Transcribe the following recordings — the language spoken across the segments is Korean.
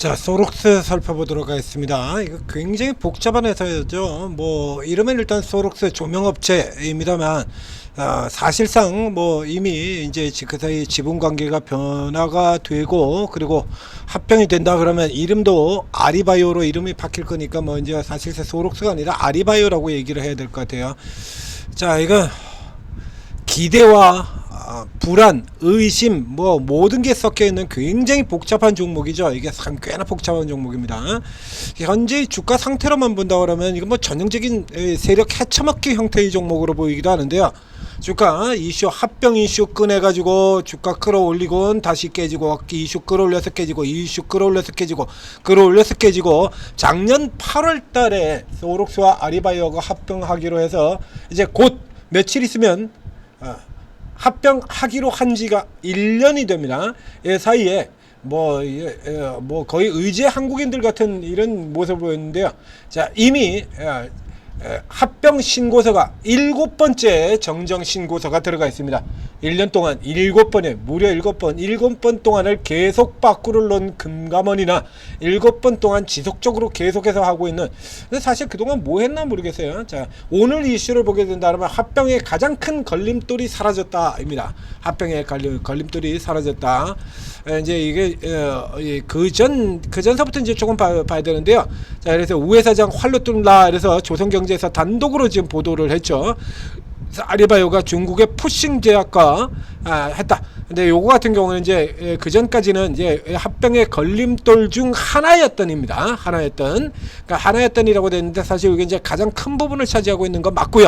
자, 소록스 살펴보도록 하겠습니다. 이거 굉장히 복잡한 회사죠. 뭐 이름은 일단 소록스 조명업체입니다만 사실상 뭐 이미 이제 그 사이 지분 관계가 변화가 되고, 그리고 합병이 된다 그러면 이름도 아리바이오로 이름이 바뀔 거니까 뭐 이제 사실상 소록스가 아니라 아리바이오라고 얘기를 해야 될 것 같아요. 자, 이거 기대와 불안, 의심, 뭐 모든 게 섞여 있는 굉장히 복잡한 종목이죠. 이게 꽤나 복잡한 종목입니다. 현재 주가 상태로만 본다 그러면 이건 뭐 전형적인 세력 헤쳐먹기 형태의 종목으로 보이기도 하는데요. 주가 이슈, 합병 이슈 꺼내가지고 주가 끌어올리고 다시 깨지고, 이슈 끌어올려서 깨지고, 이슈 끌어올려서 깨지고, 끌어올려서 깨지고, 작년 8월 달에 소록스와 아리바이오가 합병하기로 해서 이제 곧 며칠 있으면 합병하기로 한 지가 1년이 됩니다. 이 사이에 뭐 거의 의제 한국인들 같은 이런 모습을 보였는데요. 자, 이미 합병 신고서가 7번째 정정 신고서가 들어가 있습니다. 1년 동안 7번에 무려 7번 동안을 계속 빠꾸를 놓은 금감원이나 7번 동안 지속적으로 계속해서 하고 있는, 근데 사실 그동안 뭐 했나 모르겠어요. 자, 오늘 이슈를 보게 된다면 합병의 가장 큰 걸림돌이 사라졌다입니다. 합병의 걸림돌이 사라졌다. 이제 이게 그전서부터 이제 조금 봐야 되는데요. 자, 그래서 우회 사장 활로 뚫라, 그래서 조선경제에서 단독으로 지금 보도를 했죠. 아리바이오가 중국의 푸싱 제약과 했다. 근데 요거 같은 경우는 이제 그 전까지는 이제 합병의 걸림돌 중 하나였던입니다. 그러니까 하나였던이라고 됐는데 사실 이게 이제 가장 큰 부분을 차지하고 있는 건 맞고요.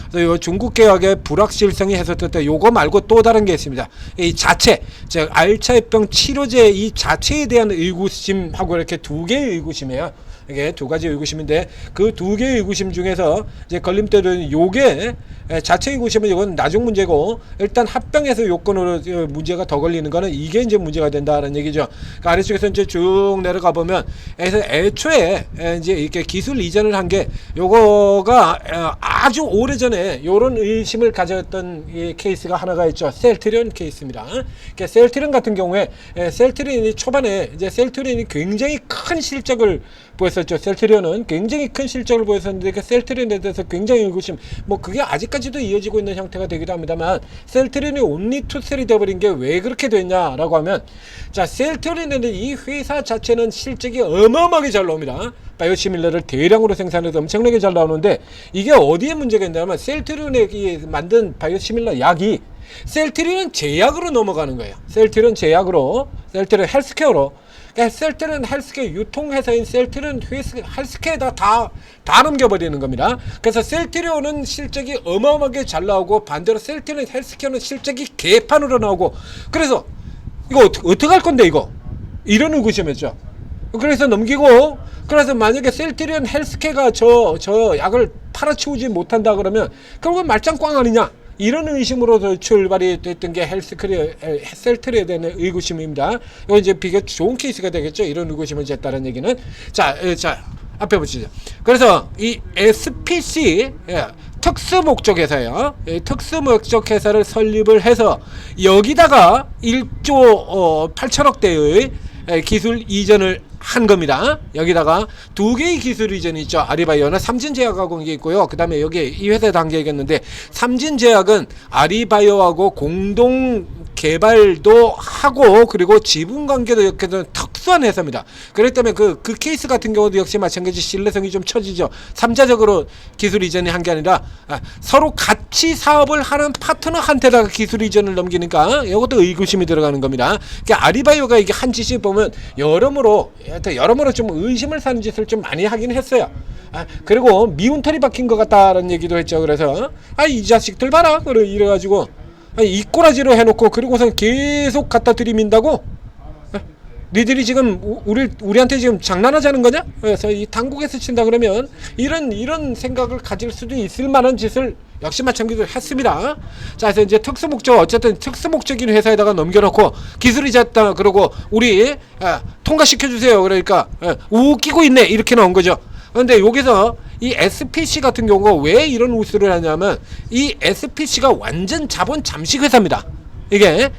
그래서 요 중국 개혁의 불확실성이 해소됐다. 요거 말고 또 다른 게 있습니다. 이 자체, 즉 알츠하이병 치료제 이 자체에 대한 의구심하고 이렇게 두 개의 의구심이에요. 이게 두 가지 의구심인데 그 두 개의 의구심 중에서 이제 걸림돌은 요게 자체 의구심은 이건 나중 문제고, 일단 합병해서 요건으로 문제가 더 걸리는 거는 이게 이제 문제가 된다는 얘기죠. 그러니까 아래쪽에서 이제 쭉 내려가 보면 애초에 이제 이렇게 기술 이전을 한 게 요거가 아주 오래전에 요런 의심을 가졌던 이 케이스가 하나가 있죠. 셀트리온 케이스입니다. 그러니까 셀트리온 같은 경우에 셀트리온이 초반에 이제 셀트리온이 굉장히 큰 실적을 보였었죠. 셀트리온은 굉장히 큰 실적을 보였었는데 그 셀트리온에 대해서 굉장히 의구심, 뭐 그게 아직까지도 이어지고 있는 형태가 되기도 합니다만, 셀트리온이 온리투셀이 되어버린 게 왜 그렇게 됐냐라고 하면, 자, 셀트리온은 이 회사 자체는 실적이 어마어마하게 잘 나옵니다. 바이오시밀러를 대량으로 생산해서 엄청나게 잘 나오는데, 이게 어디에 문제가 있냐면 셀트리온이 만든 바이오시밀러 약이 셀트리온 제약으로 넘어가는 거예요. 셀트리온 제약으로, 셀트리온 헬스케어로. 그러니까 셀트리온 헬스케어 유통회사인 셀트리온 헬스케어에다 다 넘겨버리는 겁니다. 그래서 셀트리온은 실적이 어마어마하게 잘 나오고, 반대로 셀트리온 헬스케어는 실적이 개판으로 나오고, 그래서 이거 어떻게 할 건데 이거? 이런 의구심이었죠. 그래서 넘기고, 그래서 만약에 셀트리온 헬스케어가 저 약을 팔아치우지 못한다 그러면 그건 말짱꽝 아니냐? 이런 의심으로 출발이 됐던 게 셀트리온에 대한 의구심입니다. 이거 이제 비교 좋은 케이스가 되겠죠. 이런 의구심을 쟀다는 얘기는. 자, 앞에 보시죠. 그래서 이 SPC, 특수목적회사예요. 특수목적회사를 설립을 해서 여기다가 1조 8천억대의 기술 이전을 한 겁니다. 여기다가 두 개의 기술 이전이 있죠. 아리바이오는 삼진제약하고 이게 있고요. 그 다음에 여기 이 회사 단계겠는데, 삼진제약은 아리바이오하고 공동 개발도 하고, 그리고 지분 관계도 이렇게 특수한 회사입니다. 그렇기 때문에 그 케이스 같은 경우도 역시 마찬가지 신뢰성이 좀 처지죠. 3자적으로 기술 이전이 한 게 아니라 서로 같이 사업을 하는 파트너한테다가 기술 이전을 넘기니까 이것도 의구심이 들어가는 겁니다. 그러니까 아리바이오가 이게 한 짓이 보면 여러모로 좀 의심을 사는 짓을 좀 많이 하긴 했어요. 그리고 미운 털이 박힌 것 같다라는 얘기도 했죠. 그래서 이 자식들 봐라, 이래가지고 이 꼬라지로 해놓고 그리고선 계속 갖다 들이민다고? 니들이 지금 우리한테 지금 장난하자는 거냐? 그래서 이 당국에서 친다 그러면 이런 생각을 가질 수도 있을 만한 짓을 역시 마찬가지로 했습니다. 자, 그래서 이제 어쨌든 특수목적인 회사에다가 넘겨놓고 기술이 잤다 그러고 우리 통과시켜주세요. 그러니까 웃기고 있네, 이렇게 나온 거죠. 그런데 여기서 이 SPC 같은 경우가 왜 이런 우스를 하냐면, 이 SPC가 완전 자본 잠식 회사입니다. 이게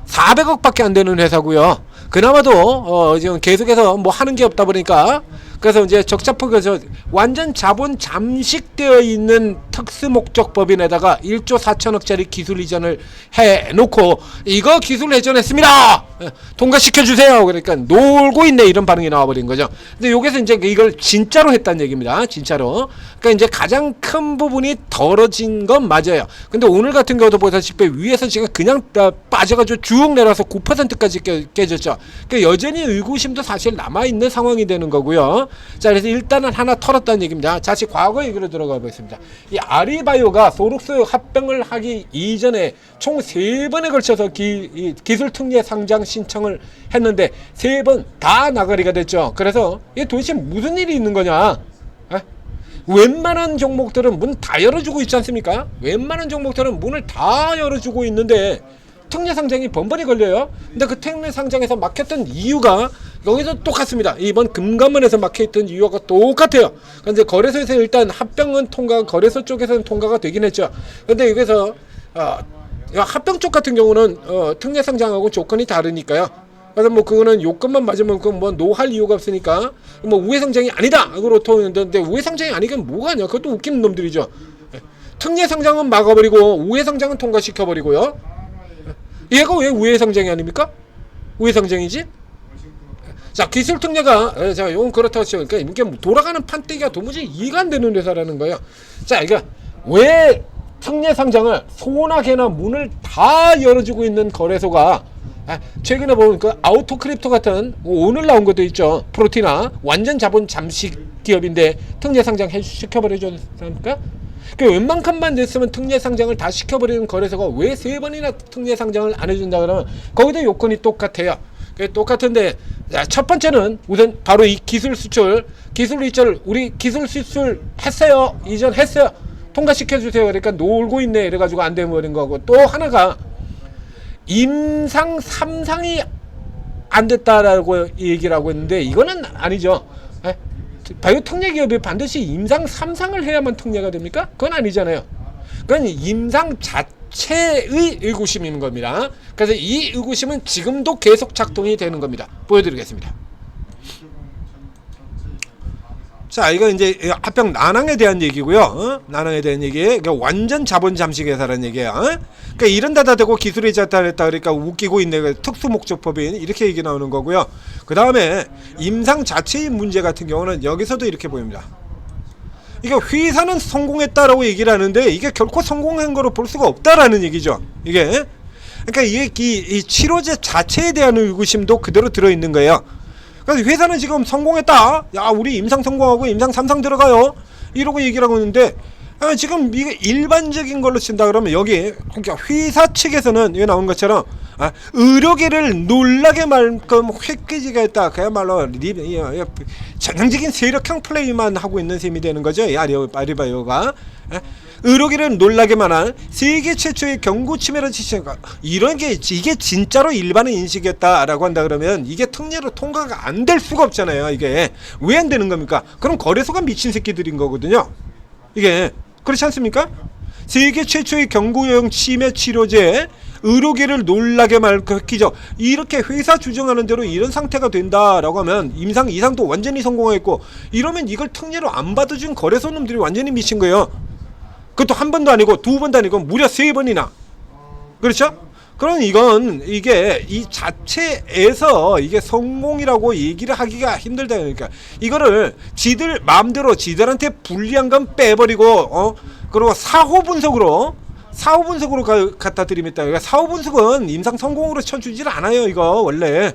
400억밖에 안 되는 회사고요. 그나마도 지금 계속해서 뭐 하는 게 없다 보니까 그래서 이제 적자폭에서 완전 자본 잠식되어 있는 특수 목적 법인에다가 1조 4천억짜리 기술 이전을 해 놓고 이거 기술 이전했습니다. 통과시켜 주세요. 그러니까 놀고 있네 이런 반응이 나와 버린 거죠. 근데 여기서 이제 이걸 진짜로 했다는 얘기입니다. 진짜로. 그러니까 이제 가장 큰 부분이 덜어진 건 맞아요. 근데 오늘 같은 경우도 보다시피 위에서 지금 그냥 빠져가지고 쭉 내려서 9%까지 깨졌죠. 그러니까 여전히 의구심도 사실 남아 있는 상황이 되는 거고요. 자, 그래서 일단은 하나 털었다는 얘기입니다. 다시 과거 얘기로 들어가 보겠습니다. 이 아리바이오가 소록스 합병을 하기 이전에 총 3번에 걸쳐서 기술 특례 상장 신청을 했는데 3번 다 나가리가 됐죠. 그래서 이게 도대체 무슨 일이 있는 거냐? 웬만한 종목들은 문 다 열어주고 있지 않습니까? 웬만한 종목들은 문을 다 열어주고 있는데 특례 상장이 번번이 걸려요. 근데 그 특례 상장에서 막혔던 이유가 여기서 똑같습니다. 이번 금감원에서 막혀있던 이유가 똑같아요. 근데 거래소에서 일단 합병은 거래소 쪽에서는 통과가 되긴 했죠. 근데 여기서 합병 쪽 같은 경우는 특례 상장하고 조건이 다르니까요. 그래서 뭐 그거는 요건만 맞으면 그건 뭐 노할 이유가 없으니까 뭐 우회 상장이 아니다. 그걸 통했는데 우회 상장이 아니긴 뭐가 아니야. 그것도 웃기는 놈들이죠. 특례 상장은 막아버리고 우회 상장은 통과시켜버리고요. 얘가 왜 우회 상장이 아닙니까? 우회 상장이지? 자, 기술 특례가 자, 이건 그렇다고 치고 그러니까 이게 돌아가는 판때기가 도무지 이해가 안 되는 회사라는 거예요. 자, 이거 왜 특례 상장을 소나게나 문을 다 열어주고 있는 거래소가 최근에 보면 그 아우토크립토 같은 오늘 나온 것도 있죠. 프로티나 완전 자본 잠식 기업인데 특례 상장 시켜버려줬습니까? 그 웬만큼만 됐으면 특례 상장을 다 시켜버리는 거래소가 왜 3번이나 특례 상장을 안 해준다 그러면 거기도 요건이 똑같아요. 똑같은데 첫 번째는 우선 바로 이 기술 수출 우리 기술 수출 했어요. 이전했어요. 통과시켜주세요. 그러니까 놀고 있네 이래가지고 안 되버린 거고 또 하나가 임상 3상이 안 됐다라고 얘기를 하고 있는데 이거는 아니죠. 바이오 특례 기업이 반드시 임상 3상을 해야만 특례가 됩니까? 그건 아니잖아요. 그건 임상 자체의 의구심인 겁니다. 그래서 이 의구심은 지금도 계속 작동이 되는 겁니다. 보여드리겠습니다. 자, 이거 이제 합병 난항에 대한 얘기고요. 난항에 대한 얘기. 그러니까 완전 자본 잠식 회사라는 얘기예요. 그러니까 이런 데다 대고 기술이 자탄했다 그러니까 웃기고 있네. 특수 목적 법인 이렇게 얘기 나오는 거고요. 그 다음에 임상 자체의 문제 같은 경우는 여기서도 이렇게 보입니다. 이게 회사는 성공했다라고 얘기를 하는데 이게 결코 성공한 거로 볼 수가 없다라는 얘기죠. 이게 그러니까 이게 이 치료제 자체에 대한 의구심도 그대로 들어 있는 거예요. 그래서 회사는 지금 성공했다. 야, 우리 임상 성공하고 임상 3상 들어가요. 이러고 얘기를 하고 있는데 지금 이게 일반적인 걸로 친다 그러면 여기 그러니까 회사 측에서는 여기 나온 것처럼 의료계를 놀라게 만큼 획기지가 했다. 그야말로 전형적인 세력형 플레이만 하고 있는 셈이 되는 거죠. 이 아리바이오가 의료계를 놀라게 만한 세계 최초의 경구 치매를 지시한가 이런 게 이게 진짜로 일반의 인식이었다라고 한다 그러면 이게 특례로 통과가 안 될 수가 없잖아요. 이게 왜 안 되는 겁니까? 그럼 거래소가 미친 새끼들인 거거든요. 이게 그렇지 않습니까? 세계 최초의 경구용 치매 치료제 의료계를 놀라게 말기죠. 이렇게 회사 주장하는 대로 이런 상태가 된다라고 하면 임상 2상도 완전히 성공했고 이러면 이걸 특례로 안 받아준 거래소 놈들이 완전히 미친 거예요. 그것도 한 번도 아니고 두 번도 아니고 무려 3번이나. 그렇죠? 그럼 이게 이 자체에서 이게 성공이라고 얘기를 하기가 힘들다. 그러니까 이거를 지들 마음대로 지들한테 불리한 건 빼버리고 그리고 사후 분석으로 갖다 드리겠다. 그러니까 사후 분석은 임상 성공으로 쳐주질 않아요. 이거 원래.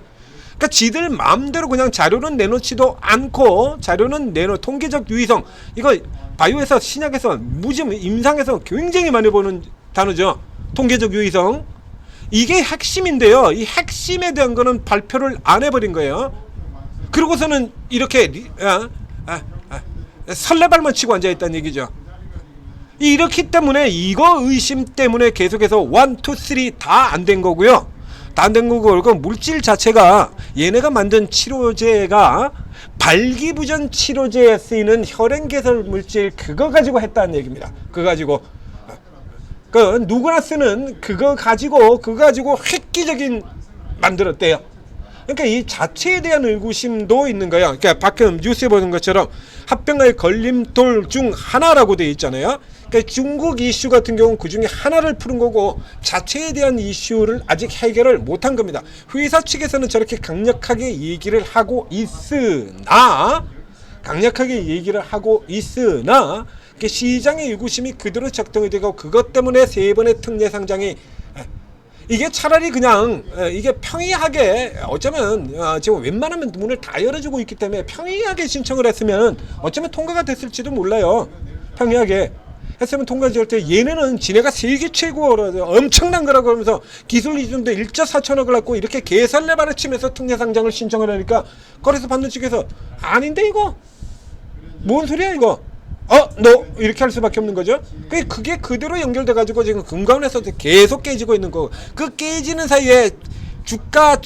그러니까 지들 마음대로 그냥 자료는 내놓지도 않고 자료는 통계적 유의성 이거 바이오에서 신약에서 무지 임상에서 굉장히 많이 보는 단어죠. 통계적 유의성 이게 핵심인데요. 이 핵심에 대한 거는 발표를 안 해버린 거예요. 그러고서는 이렇게 설레발만 치고 앉아있다는 얘기죠. 이렇기 때문에 이거 의심 때문에 계속해서 1, 2, 3 다 안 된 거고요. 다 안 된 거고 그 물질 자체가 얘네가 만든 치료제가 발기부전 치료제에 쓰이는 혈행 개설 물질 그거 가지고 했다는 얘기입니다. 그거 가지고 누구나 쓰는 그거 가지고 획기적인 만들었대요. 그러니까 이 자체에 대한 의구심도 있는 거예요. 그러니까 방금 뉴스에 보는 것처럼 합병의 걸림돌 중 하나라고 되어 있잖아요. 그러니까 중국 이슈 같은 경우는 그 중에 하나를 푸는 거고 자체에 대한 이슈를 아직 해결을 못한 겁니다. 회사 측에서는 저렇게 강력하게 얘기를 하고 있으나 시장의 의구심이 그대로 작동이 되고 그것 때문에 세 번의 특례 상장이 이게 차라리 그냥 이게 평이하게 어쩌면 지금 웬만하면 문을 다 열어주고 있기 때문에 평이하게 신청을 했으면 어쩌면 통과가 됐을지도 몰라요. 평이하게 했으면 통과될 때 얘네는 지네가 세계 최고로 엄청난 거라고 그러면서 기술 이전도 1조 4천억을 갖고 이렇게 개설레바를 치면서 특례 상장을 신청을 하니까 거래소 받는 측에서 아닌데 이거 뭔 소리야 이거 너 이렇게 할 수밖에 없는 거죠. 그게 그대로 연결돼 가지고 지금 금감원에서 계속 깨지고 있는 거고 그 깨지는 사이에 주가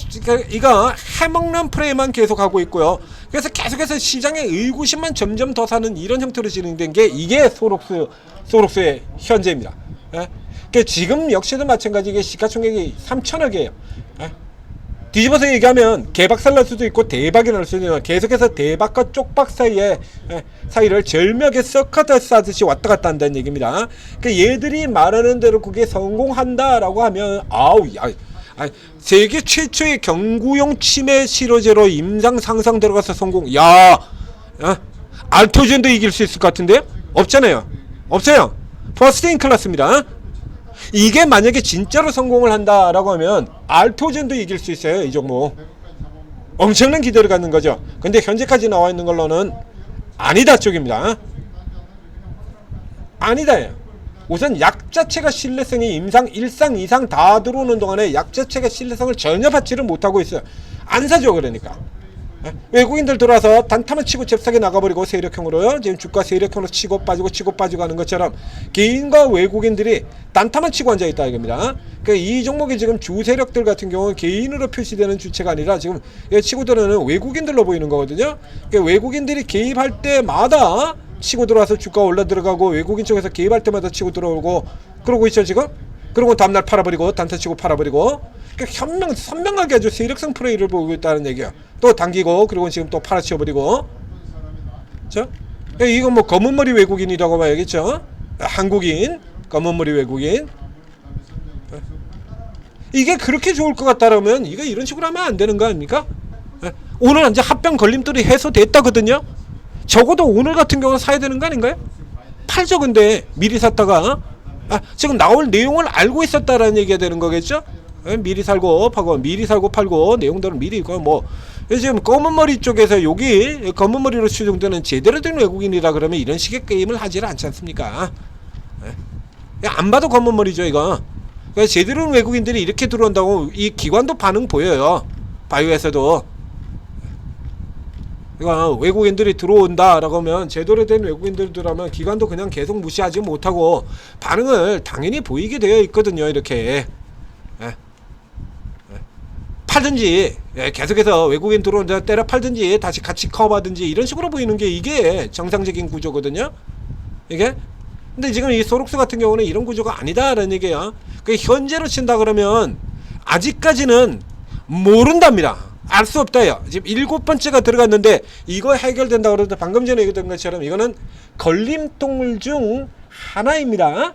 이거 해먹는 프레임만 계속 하고 있고요. 그래서 계속해서 시장의 의구심만 점점 더 사는 이런 형태로 진행된 게 이게 소록스의 현재입니다. 예? 그러니까 지금 역시도 마찬가지 이게 시가총액이 3천억이에요. 예? 뒤집어서 얘기하면 개박살 날 수도 있고 대박이 날 수도 있고 계속해서 대박과 쪽박 사이를 절묘하게 서커트 싸듯이 왔다 갔다 한다는 얘기입니다. 그러니까 얘들이 말하는 대로 그게 성공한다라고 하면 세계 최초의 경구용 치매 치료제로 임상 상상 들어가서 성공. 알토젠도 이길 수 있을 것 같은데 없잖아요. 없어요. 퍼스트 인 클래스입니다. 이게 만약에 진짜로 성공을 한다라고 하면 알토젠도 이길 수 있어요. 이 종목 엄청난 기대를 갖는 거죠. 근데 현재까지 나와 있는 걸로는 아니다 쪽입니다. 아니다예요. 우선 약 자체가 신뢰성이 임상 1상 2상 다 들어오는 동안에 약 자체가 신뢰성을 전혀 받지를 못하고 있어요. 안 사죠. 그러니까 외국인들 들어와서 단타만 치고 잽싸게 나가버리고 세력형으로요. 지금 주가 세력형으로 치고 빠지고 하는 것처럼 개인과 외국인들이 단타만 치고 앉아있다 이겁니다. 그러니까 이 종목이 지금 주세력들 같은 경우는 개인으로 표시되는 주체가 아니라 지금 치고 들어오는 외국인들로 보이는 거거든요. 그러니까 외국인들이 개입할 때마다 치고 들어와서 주가 올라 들어가고 외국인 쪽에서 개입할 때마다 치고 들어오고 그러고 있죠 지금. 그리고 다음날 팔아버리고 단타 치고 팔아버리고 그러니까 선명하게 아주 세력성 플레이를 보고 있다는 얘기야. 또 당기고 그리고 지금 또 팔아치워버리고. 자, 이건 뭐 검은머리 외국인이라고 봐야겠죠. 한국인 검은머리 외국인. 이게 그렇게 좋을 것 같다라면 이거 이런 식으로 하면 안 되는 거 아닙니까? 오늘 이제 합병 걸림돌이 해소됐다거든요. 적어도 오늘 같은 경우는 사야 되는 거 아닌가요? 팔죠. 근데 미리 샀다가 지금 나올 내용을 알고 있었다라는 얘기가 되는 거겠죠? 미리 살고 팔고 내용들은 미리 있고 뭐 지금 검은머리 쪽에서 여기 검은머리로 추정되는 제대로 된 외국인이라 그러면 이런 식의 게임을 하지를 않지 않습니까? 안 봐도 검은머리죠 이거. 그러니까 제대로 된 외국인들이 이렇게 들어온다고 이 기관도 반응 보여요. 바이오에서도. 그러니까 외국인들이 들어온다라고 하면 제대로 된 외국인들 들어오면 기관도 그냥 계속 무시하지 못하고 반응을 당연히 보이게 되어 있거든요. 이렇게 팔든지 계속해서 외국인 들어온다 때려 팔든지 다시 같이 커버하든지 이런 식으로 보이는 게 이게 정상적인 구조거든요. 이게 근데 지금 이 소록스 같은 경우는 이런 구조가 아니다라는 얘기예요. 그 현재로 친다 그러면 아직까지는 모른답니다. 알 수 없다요. 지금 7번째가 들어갔는데 이거 해결된다 그러는데 방금 전에 얘기했던 것처럼 이거는 걸림돌 중 하나입니다.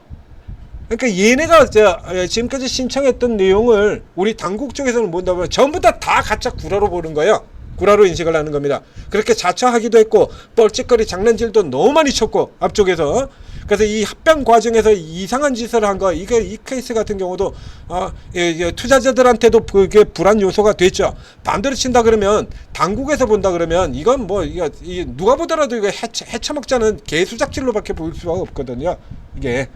그러니까 얘네가 지금까지 신청했던 내용을 우리 당국 쪽에서는 본다면 전부 다 가짜 구라로 보는 거예요. 구라로 인식을 하는 겁니다. 그렇게 자처하기도 했고 뻘짓거리 장난질도 너무 많이 쳤고 앞쪽에서 그래서 이 합병 과정에서 이상한 짓을 한 거 이 케이스 같은 경우도 투자자들한테도 그게 불안 요소가 됐죠. 반대로 친다 그러면 당국에서 본다 그러면 이건 뭐 이거 누가 보더라도 이거 해쳐먹자는 개수작질로밖에 보일 수가 없거든요. 이게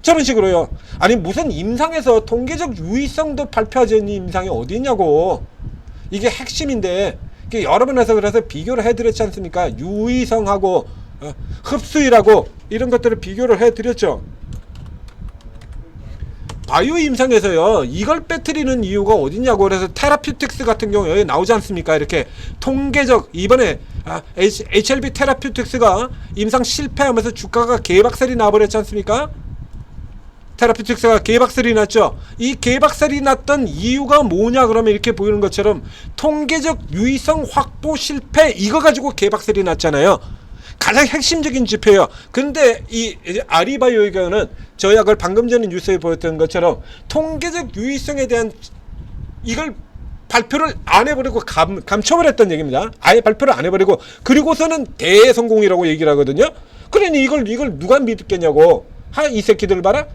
저런 식으로요. 아니 무슨 임상에서 통계적 유의성도 발표하지 않는 임상이 어디 있냐고. 이게 핵심인데 여러 번 해서 그래서 비교를 해드렸지 않습니까? 유의성하고 흡수율하고 이런 것들을 비교를 해드렸죠. 바이오 임상에서요 이걸 빼뜨리는 이유가 어딨냐고. 그래서 테라퓨틱스 같은 경우 여기 나오지 않습니까? 이렇게 통계적 이번에 HLB 테라퓨틱스가 임상 실패하면서 주가가 개박살이 나버렸지 않습니까? 테라피틱스가 개박살이 났죠. 이 개박살이 났던 이유가 뭐냐 그러면 이렇게 보이는 것처럼 통계적 유의성 확보 실패, 이거 가지고 개박살이 났잖아요. 가장 핵심적인 지표예요. 근데 이 아리바이오의 경우는 저 약을 방금 전에 뉴스에 보였던 것처럼 통계적 유의성에 대한 이걸 발표를 안 해버리고 감춰버렸던 얘기입니다. 아예 발표를 안 해버리고 그리고서는 대성공이라고 얘기를 하거든요. 그러니 이걸 누가 믿겠냐고. 이 새끼들 봐라.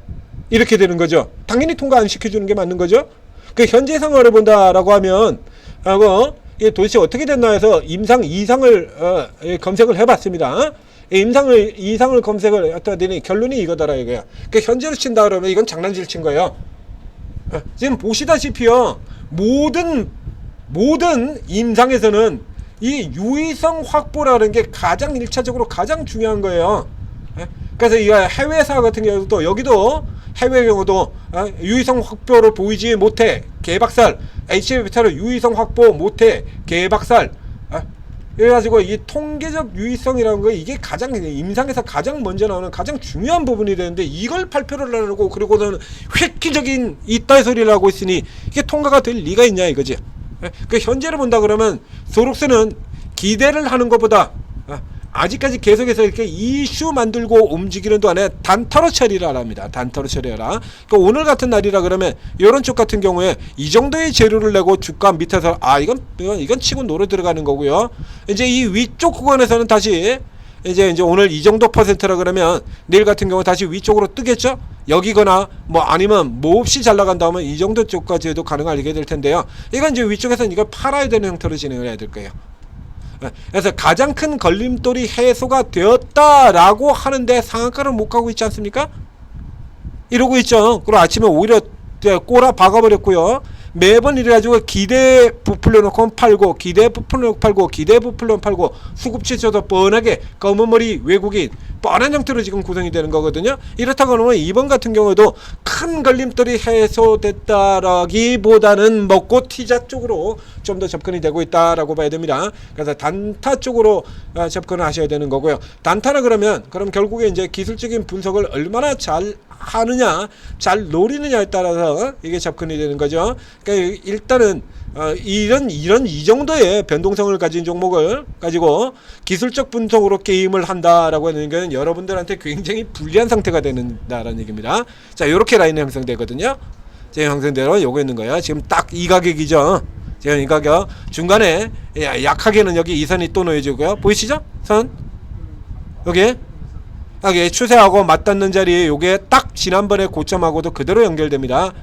이렇게 되는 거죠. 당연히 통과 안 시켜주는 게 맞는 거죠. 그 현재 상황을 본다라고 하면 이게 도대체 어떻게 됐나 해서 임상 이상을 검색을 해봤습니다. 이상을 검색을 했더니 결론이 이거더라 이거야. 그 현재로 친다 그러면 이건 장난질 친 거예요. 지금 보시다시피요, 모든 임상에서는 이 유의성 확보라는 게 가장 1차적으로 가장 중요한 거예요. 그래서 이 해외사 같은 경우도 여기도 해외 경우도 유의성 확보를 보이지 못해 개박살, HIV타로 유의성 확보 못해 개박살. 그래가지고 이 통계적 유의성이라는 거 이게 가장 임상에서 가장 먼저 나오는 가장 중요한 부분이 되는데 이걸 발표를 안 하고 그리고는 획기적인 이따위 소리를 하고 있으니 이게 통과가 될 리가 있냐 이거지. 그 현재를 본다 그러면 소록스는 기대를 하는 것보다 아직까지 계속해서 이렇게 이슈 만들고 움직이는 동안에 단타로 처리를 합니다. 단타로 처리하라. 그러니까 오늘 같은 날이라 그러면 이런 쪽 같은 경우에 이 정도의 재료를 내고 주가 밑에서 이건 치고 노려 들어가는 거고요. 이제 이 위쪽 구간에서는 다시 이제 오늘 이 정도 퍼센트라 그러면 내일 같은 경우 다시 위쪽으로 뜨겠죠. 여기거나 뭐 아니면 몹시 잘 나간다 하면 이 정도 쪽까지도 가능하게 될 텐데요. 이건 이제 위쪽에서는 이걸 팔아야 되는 형태로 진행을 해야 될 거예요. 그래서 가장 큰 걸림돌이 해소가 되었다라고 하는데 상한가를 못 가고 있지 않습니까? 이러고 있죠. 그리고 아침에 오히려 꼬라 박아버렸고요. 매번 이래가지고 기대 부풀려 놓고 팔고 기대 부풀려 놓고 팔고 기대 부풀려 놓고 팔고 수급지표도 뻔하게 검은머리 외국인 뻔한 형태로 지금 구성이 되는 거거든요. 이렇다고 하면 이번 같은 경우에도 큰 걸림돌이 해소됐다라기보다는 먹고 튀자 쪽으로 좀 더 접근이 되고 있다라고 봐야 됩니다. 그래서 단타 쪽으로 접근을 하셔야 되는 거고요. 단타라 그럼 결국에 이제 기술적인 분석을 얼마나 잘 하느냐, 잘 노리느냐에 따라서 이게 접근이 되는 거죠. 그러니까 일단은 이 정도의 변동성을 가진 종목을 가지고 기술적 분석으로 게임을 한다라고 하는 건 여러분들한테 굉장히 불리한 상태가 된다라는 얘기입니다. 자, 요렇게 라인이 형성되거든요. 지금 형성대로 요거 있는 거예요. 지금 딱 이 가격이죠. 지금 이 가격 중간에 약하게는 여기 이 선이 또 놓여지고요. 보이시죠? 선 여기 추세하고 맞닿는 자리에 요게 딱 지난번에 고점하고도 그대로 연결됩니다.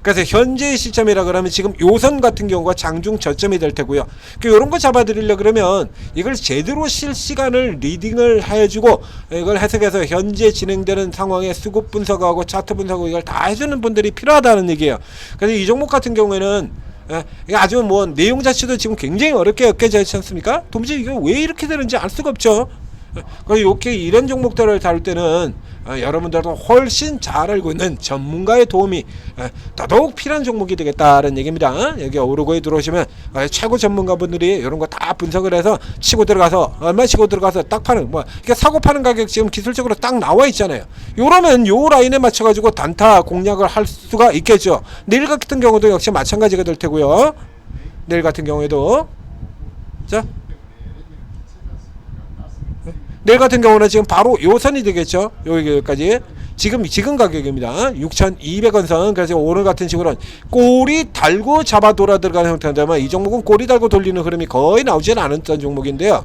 그래서 현재의 시점이라 그러면 지금 요선 같은 경우가 장중 저점이 될 테고요. 요런 거 잡아드리려 그러면 이걸 제대로 실시간을 리딩을 해주고 이걸 해석해서 현재 진행되는 상황에 수급 분석하고 차트 분석하고 이걸 다 해주는 분들이 필요하다는 얘기예요. 그래서 이 종목 같은 경우에는 아주 뭐 내용 자체도 지금 굉장히 어렵게 엮여져 있지 않습니까? 도무지 이게 왜 이렇게 되는지 알 수가 없죠. 이렇게 이런 종목들을 다룰 때는 여러분들도 훨씬 잘 알고 있는 전문가의 도움이 더더욱 필요한 종목이 되겠다는 얘기입니다. 여기 오르고에 들어오시면 최고 전문가분들이 이런 거 다 분석을 해서 치고 들어가서 얼마 치고 들어가서 딱 파는 이게 사고 파는 가격 지금 기술적으로 딱 나와 있잖아요. 요러면 요 라인에 맞춰가지고 단타 공략을 할 수가 있겠죠. 내일 같은 경우도 역시 마찬가지가 될 테고요. 내일 같은 경우에도 자. 내일 같은 경우는 지금 바로 요 선이 되겠죠. 여기까지 지금 가격입니다. 6,200원 선. 그래서 오늘 같은 식으로는 꼬리 달고 잡아 돌아 들어가는 형태인데만 이 종목은 꼬리 달고 돌리는 흐름이 거의 나오지는 않았던 종목인데요.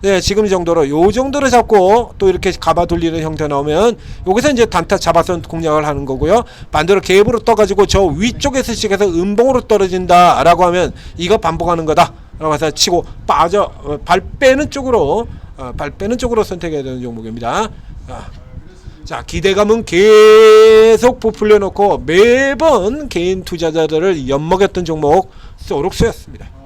네, 지금 이 정도로 요 정도로 잡고 또 이렇게 가봐 돌리는 형태 나오면 여기서 이제 단타 잡아서 공략을 하는 거고요. 반대로 갭으로 떠가지고 저 위쪽에서 시작해서 음봉으로 떨어진다라고 하면 이거 반복하는 거다. 라고 해서 치고 빠져 발 빼는 쪽으로 선택해야 되는 종목입니다. 자, 기대감은 계속 부풀려 놓고 매번 개인 투자자들을 엿먹였던 종목 소록스였습니다.